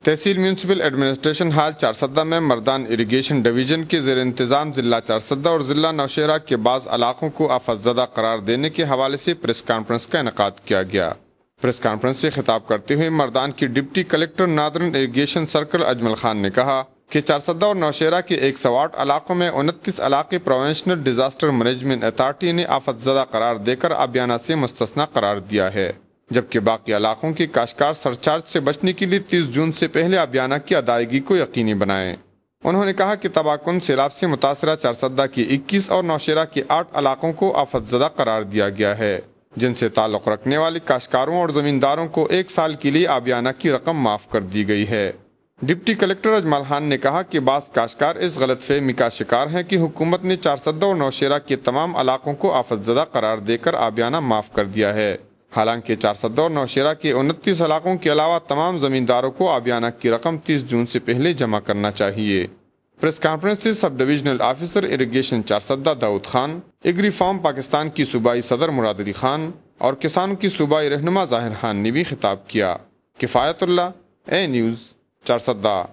تحصیل municipal administration hall Charsadda میں مردان irrigation division کے زیر انتظام ضلع چارسدہ اور ضلع نوشہرہ کے بعض علاقوں کو آفت زدہ قرار دینے کے حوالے سے پریس کانفرنس کا انعقاد کیا گیا۔ پریس کانفرنس سے خطاب کرتے ہوئے مردان کی deputy collector Northern irrigation circle Ajmal Khan نے کہا کہ چارسدہ اور نوشہرہ کے 108 علاقوں میں 29 علاقے پروونشنل ڈیزاسٹر مینجمنٹ اتھارٹی نے آفت زدہ قرار دے کر آبیانہ سے مستثنی قرار دیا ہے، جبکہ باقی علاقوں کی کاشتکار سرچارج سے بچنے کے لیے 30 جون سے پہلے آبیانہ کی ادائیگی کو یقینی بنائیں۔ انہوں نے کہا کہ تباہ کن سیلاب سے متاثرہ چارسدہ کے 21 اور نوشہرہ کے 8 علاقوں کو آفت زدہ قرار دیا گیا ہے، جن سے تعلق رکھنے والے کاشتکاروں اور زمینداروں کو 1 سال کے لیے آبیانہ کی رقم معاف کر دی گئی ہے۔ ڈپٹی کلکٹر اجمل خان نے کہا کہ بعض کاشتکار اس غلط فہمی کا شکار ہیں کہ حکومت نے چارسدہ اور نوشہرہ کے تمام علاقوں کو آفت زدہ قرار دے کر آبیانہ معاف کر دیا ہے، حالانکہ چارسدہ اور نوشہرہ کے 29 علاقوں کے علاوہ تمام زمینداروں کو آبیانہ کی رقم 30 جون سے پہلے جمع کرنا چاہیے۔ پریس کانفرنس سے sub divisional officer irrigation Charsadda Daud Khan, agri farm Pakistan کی صوبائی صدر مراد علی خان اور کسانوں کی صوبائی رہنما ظاہر خان نے بھی خطاب کیا۔ کفایت اللہ، اے نیوز، چارسدہ۔